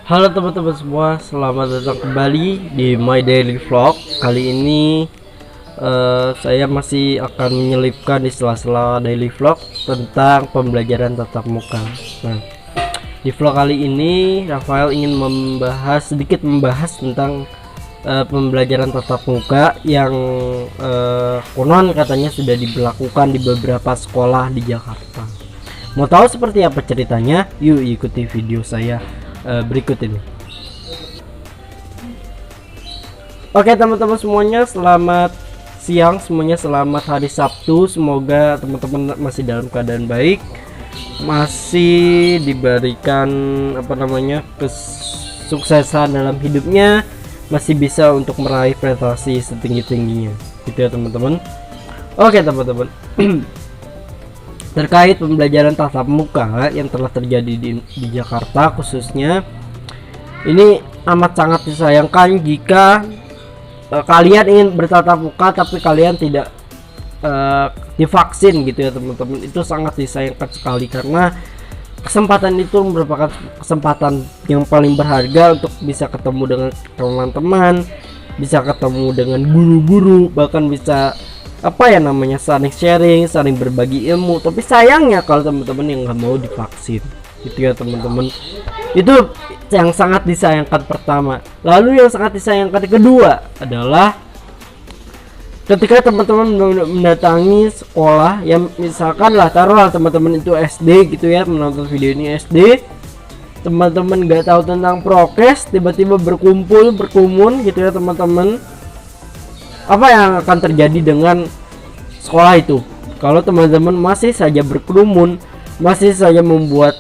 Halo teman-teman semua, selamat datang kembali di My Daily Vlog. Kali ini saya masih akan menyelipkan di sela-sela daily vlog tentang pembelajaran tatap muka. Nah, di vlog kali ini Rafael ingin sedikit membahas tentang pembelajaran tatap muka yang konon katanya sudah diberlakukan di beberapa sekolah di Jakarta. Mau tahu seperti apa ceritanya? Yuk ikuti video saya berikut ini. Oke teman-teman semuanya, selamat siang semuanya, selamat hari Sabtu. Semoga teman-teman masih dalam keadaan baik, masih diberikan kesuksesan dalam hidupnya, masih bisa untuk meraih prestasi setinggi-tingginya gitu ya teman-teman. Oke teman-teman, terkait pembelajaran tatap muka yang telah terjadi di Jakarta khususnya, ini amat sangat disayangkan jika kalian ingin bertatap muka tapi kalian tidak divaksin gitu ya teman-teman. Itu sangat disayangkan sekali karena kesempatan itu merupakan kesempatan yang paling berharga untuk bisa ketemu dengan teman-teman, bisa ketemu dengan guru-guru, bahkan bisa saling sharing, saling berbagi ilmu. Tapi sayangnya kalau teman-teman yang nggak mau divaksin gitu ya teman-teman, itu yang sangat disayangkan pertama. Lalu yang sangat disayangkan kedua adalah ketika teman-teman mendatangi sekolah yang misalkan taruhlah teman-teman itu SD gitu ya, menonton video ini SD, teman-teman nggak tahu tentang prokes, tiba-tiba berkerumun gitu ya teman-teman. Apa yang akan terjadi dengan sekolah itu kalau teman-teman masih saja berkerumun, masih saja membuat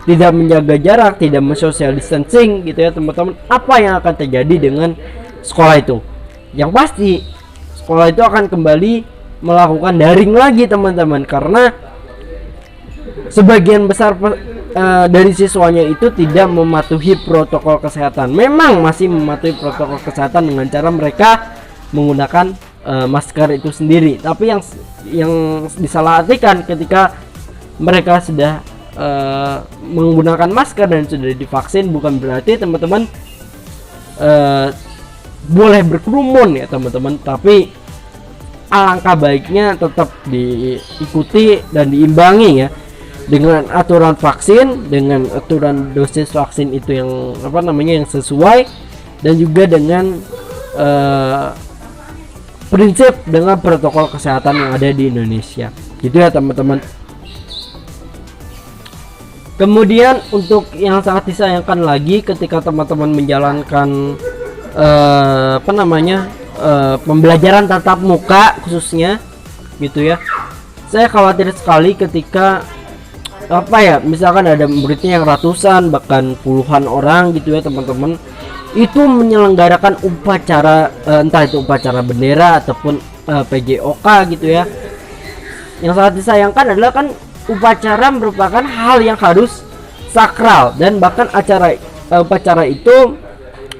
tidak menjaga jarak, tidak social distancing gitu ya teman-teman? Apa yang akan terjadi dengan sekolah itu? Yang pasti sekolah itu akan kembali melakukan daring lagi teman-teman, karena sebagian besar dari siswanya itu tidak mematuhi protokol kesehatan. Memang masih mematuhi protokol kesehatan dengan cara mereka menggunakan masker itu sendiri, tapi yang disalahartikan ketika mereka sudah menggunakan masker dan sudah divaksin, bukan berarti teman-teman boleh berkerumun ya teman-teman, tapi alangkah baiknya tetap diikuti dan diimbangi ya dengan aturan vaksin, dengan aturan dosis vaksin itu yang yang sesuai, dan juga dengan prinsip dengan protokol kesehatan yang ada di Indonesia gitu ya teman-teman. Kemudian untuk yang sangat disayangkan lagi, ketika teman-teman menjalankan pembelajaran tatap muka khususnya gitu ya, saya khawatir sekali ketika misalkan ada muridnya yang ratusan bahkan puluhan orang gitu ya teman-teman, itu menyelenggarakan upacara entah itu upacara bendera ataupun PJOK gitu ya. Yang sangat disayangkan adalah kan upacara merupakan hal yang harus sakral, dan bahkan upacara itu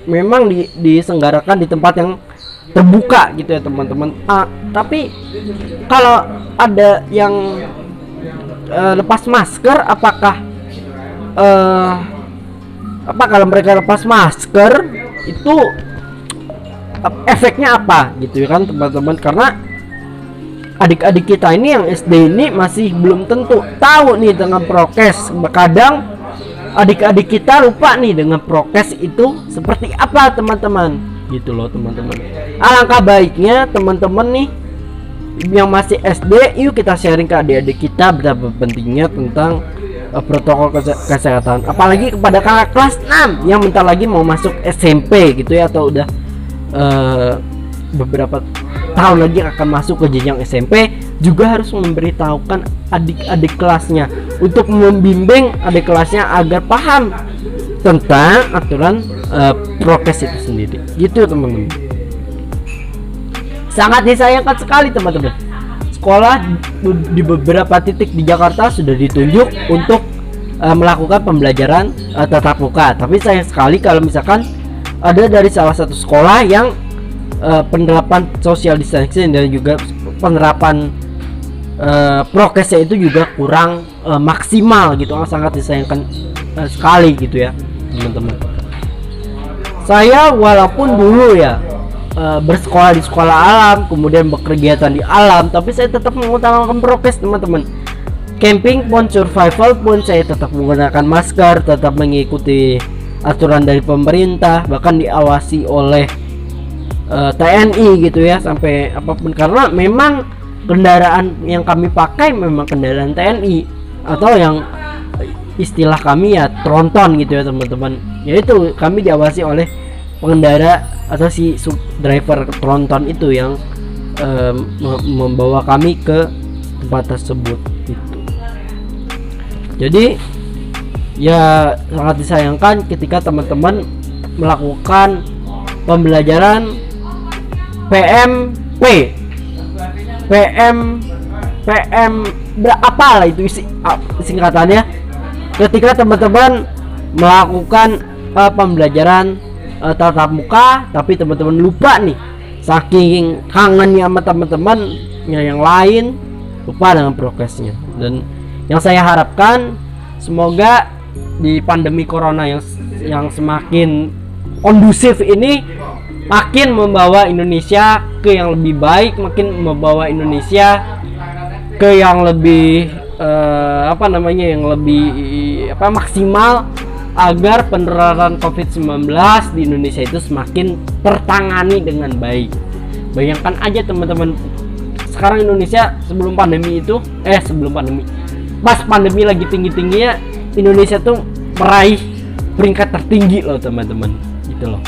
memang diselenggarakan di tempat yang terbuka gitu ya teman-teman. Tapi kalau ada yang lepas masker, apakah kalau mereka lepas masker itu efeknya apa gitu ya kan teman-teman? Karena adik-adik kita ini yang SD ini masih belum tentu tahu nih dengan prokes. Kadang adik-adik kita lupa nih dengan prokes itu seperti apa teman-teman gitu loh teman-teman. Alangkah baiknya teman-teman nih yang masih SD, yuk kita sharing ke adik-adik kita betapa pentingnya tentang protokol kesehatan, apalagi kepada kakak kelas 6 yang bentar lagi mau masuk SMP gitu ya, atau udah beberapa tahun lagi akan masuk ke jenjang SMP, juga harus memberitahukan adik-adik kelasnya untuk membimbing adik kelasnya agar paham tentang aturan prokes itu sendiri gitu teman-teman. Sangat disayangkan sekali teman-teman, sekolah di beberapa titik di Jakarta sudah ditunjuk untuk melakukan pembelajaran tatap muka, tapi sayang sekali kalau misalkan ada dari salah satu sekolah yang penerapan social distancing dan juga penerapan prokesnya itu juga kurang maksimal gitu. Sangat disayangkan sekali gitu ya teman-teman. Saya walaupun dulu ya bersekolah di sekolah alam, kemudian berkegiatan di alam, tapi saya tetap mengutamakan prokes teman-teman. Camping pun, survival pun saya tetap menggunakan masker, tetap mengikuti aturan dari pemerintah, bahkan diawasi oleh TNI gitu ya, sampai apapun, karena memang kendaraan yang kami pakai memang kendaraan TNI atau yang istilah kami ya tronton gitu ya teman-teman, yaitu kami diawasi oleh pengendara atau si driver tronton itu yang membawa kami ke tempat tersebut gitu. Jadi ya sangat disayangkan ketika teman-teman melakukan pembelajaran PMP apalah itu singkatannya, ketika teman-teman melakukan pembelajaran tatap muka, tapi teman-teman lupa nih, saking kangennya sama teman-teman yang lain, lupa dengan prokesnya. Dan yang saya harapkan semoga di pandemi corona yang semakin kondusif ini makin membawa Indonesia ke yang lebih baik, makin membawa Indonesia ke yang lebih yang lebih maksimal, agar penularan COVID-19 di Indonesia itu semakin tertangani dengan baik. Bayangkan aja teman-teman, sekarang Indonesia pas pandemi lagi tinggi-tingginya, Indonesia tuh meraih peringkat tertinggi loh teman-teman, gitu loh.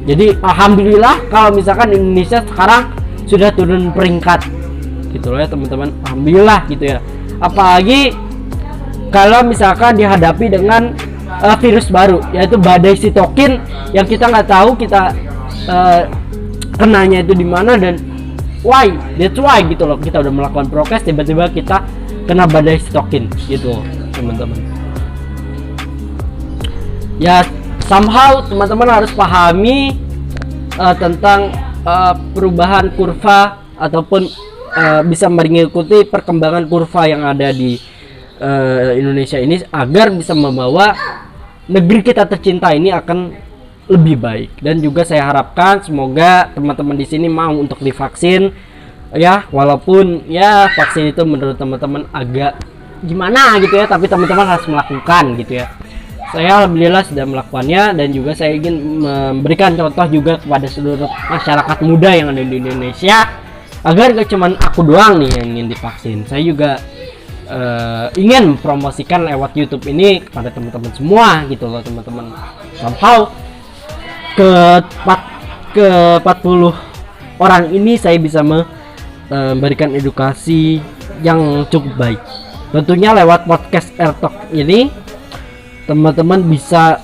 Jadi alhamdulillah kalau misalkan Indonesia sekarang sudah turun peringkat gitu loh ya teman-teman, alhamdulillah gitu ya. Apalagi kalau misalkan dihadapi dengan virus baru, yaitu badai sitokin, yang kita nggak tahu kita kenanya itu di mana dan that's why gitu loh. Kita udah melakukan prokes, tiba-tiba kita kena badai sitokin gitu teman-teman. Ya somehow teman-teman harus pahami tentang perubahan kurva ataupun bisa mengikuti perkembangan kurva yang ada di Indonesia ini, agar bisa membawa negeri kita tercinta ini akan lebih baik. Dan juga saya harapkan semoga teman-teman di sini mau untuk divaksin ya, walaupun ya vaksin itu menurut teman-teman agak gimana gitu ya, tapi teman-teman harus melakukan gitu ya. Saya alhamdulillah sudah melakukannya, dan juga saya ingin memberikan contoh juga kepada seluruh masyarakat muda yang ada di Indonesia, agar gak cuman aku doang nih yang ingin divaksin. Saya juga ingin mempromosikan lewat YouTube ini kepada teman-teman semua gitu loh teman-teman. Somehow ke 40 orang ini saya bisa memberikan edukasi yang cukup baik. Tentunya lewat podcast AirTalk ini teman-teman bisa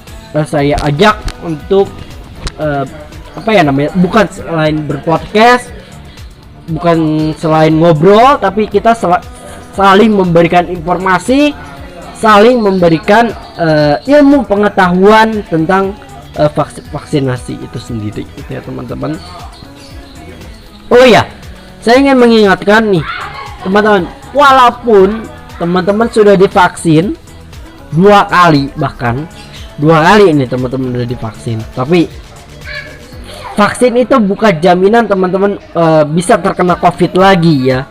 saya ajak untuk bukan selain berpodcast, bukan selain ngobrol, tapi kita saling memberikan informasi, saling memberikan ilmu pengetahuan tentang vaksinasi itu sendiri gitu ya teman-teman. Oh iya, saya ingin mengingatkan nih teman-teman, walaupun teman-teman sudah divaksin 2 kali, bahkan 2 kali ini teman-teman sudah divaksin, tapi vaksin itu bukan jaminan teman-teman bisa terkena COVID lagi ya.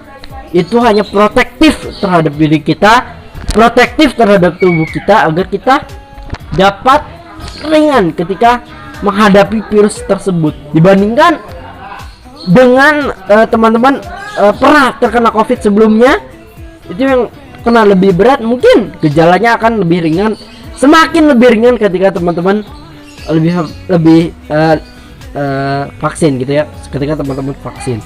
Itu hanya protektif terhadap diri kita, protektif terhadap tubuh kita, agar kita dapat ringan ketika menghadapi virus tersebut, dibandingkan dengan teman-teman pernah terkena COVID sebelumnya. Itu yang kena lebih berat, mungkin gejalanya akan lebih ringan, semakin lebih ringan ketika teman-teman lebih vaksin gitu ya. Ketika teman-teman vaksin,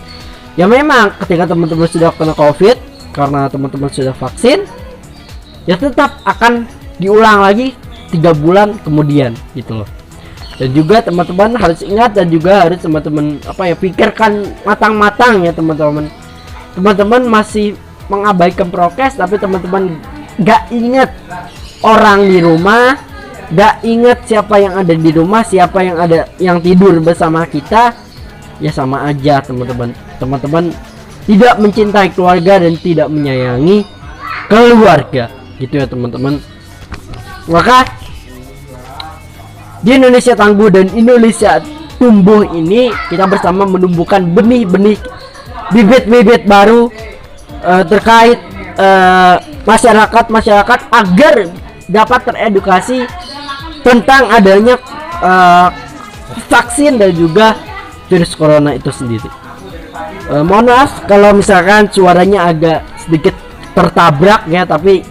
ya memang ketika teman-teman sudah kena COVID karena teman-teman sudah vaksin, ya tetap akan diulang lagi 3 bulan kemudian gitu loh. Dan juga teman-teman harus ingat, dan juga harus teman-teman pikirkan matang-matang ya teman-teman. Teman-teman masih mengabaikan prokes, tapi teman-teman gak ingat orang di rumah, gak ingat siapa yang ada di rumah, siapa yang tidur bersama kita, ya sama aja teman-teman. Teman-teman tidak mencintai keluarga dan tidak menyayangi keluarga gitu ya teman-teman. Maka di Indonesia Tangguh dan Indonesia Tumbuh ini kita bersama menumbuhkan benih-benih bibit-bibit baru terkait masyarakat agar dapat teredukasi tentang adanya vaksin dan juga virus corona itu sendiri. Mohon maaf kalau misalkan suaranya agak sedikit tertabrak ya, tapi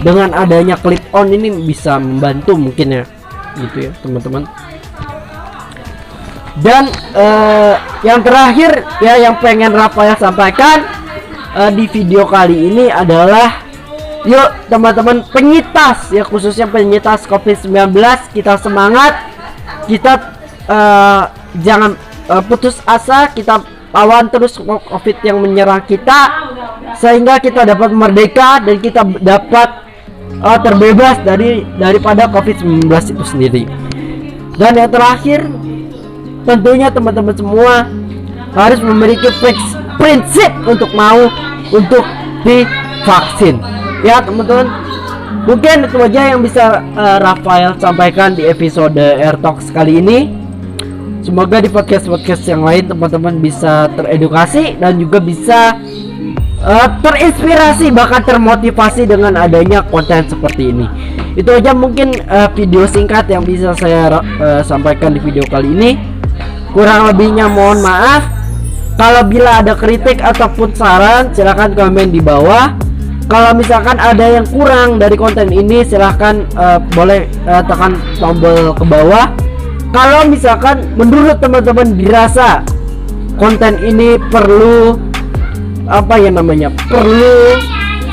dengan adanya clip on ini bisa membantu mungkin ya, gitu ya teman-teman. Dan yang terakhir ya yang pengen Rafael sampaikan di video kali ini adalah, yuk teman-teman penyintas ya, khususnya penyintas COVID-19, kita semangat, kita jangan putus asa, kita lawan terus COVID yang menyerang kita sehingga kita dapat merdeka dan kita dapat terbebas daripada COVID-19 itu sendiri. Dan yang terakhir, tentunya teman-teman semua harus memiliki prinsip untuk divaksin ya teman-teman. Mungkin itu aja yang bisa Rafael sampaikan di episode Air Talks kali ini. Semoga di podcast yang lain teman-teman bisa teredukasi dan juga bisa terinspirasi, bahkan termotivasi dengan adanya konten seperti ini. Itu aja mungkin video singkat yang bisa saya sampaikan di video kali ini. Kurang lebihnya mohon maaf. Kalau bila ada kritik ataupun saran, silahkan komen di bawah. Kalau misalkan ada yang kurang dari konten ini, silahkan boleh tekan tombol ke bawah. Kalau misalkan menurut teman-teman dirasa konten ini perlu perlu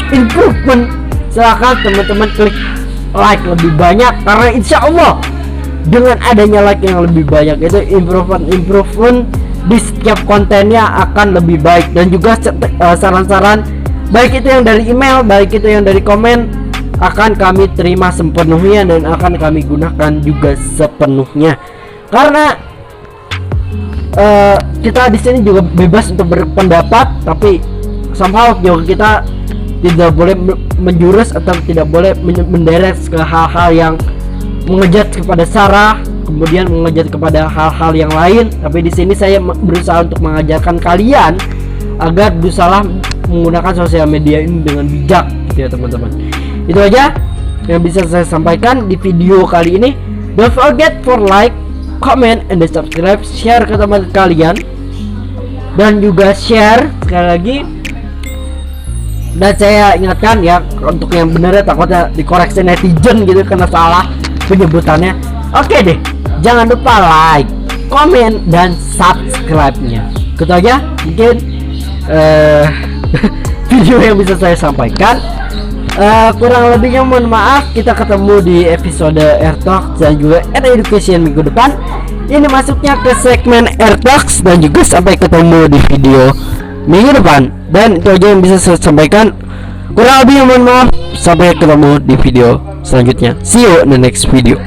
improvement, silahkan teman-teman klik like lebih banyak, karena insya Allah dengan adanya like yang lebih banyak itu improvement di setiap kontennya akan lebih baik. Dan juga saran-saran baik itu yang dari email, baik itu yang dari komen, akan kami terima sepenuhnya dan akan kami gunakan juga sepenuhnya. Karena kita di sini juga bebas untuk berpendapat, tapi somehow juga kita tidak boleh menjurus atau tidak boleh menderek ke hal-hal yang mengejat kepada sara, kemudian mengejat kepada hal-hal yang lain. Tapi di sini saya berusaha untuk mengajarkan kalian agar berusaha menggunakan sosial media ini dengan bijak, gitu ya teman-teman. Itu aja yang bisa saya sampaikan di video kali ini. Don't forget for like, comment, and subscribe, share ke teman kalian, dan juga share sekali lagi. Dan saya ingatkan ya, untuk yang benar ya, takutnya dikoreksi netizen gitu karena salah penyebutannya. Oke deh, jangan lupa like, komen, dan subscribe-nya. Gitu aja mungkin video yang bisa saya sampaikan. Kurang lebihnya mohon maaf. Kita ketemu di episode Air Talks dan juga Air Education minggu depan. Ini masuknya ke segmen Air Talks, dan juga sampai ketemu di video minggu depan. Dan itu aja yang bisa saya sampaikan. Kurang lebihnya mohon maaf. Sampai ketemu di video selanjutnya. See you in the next video.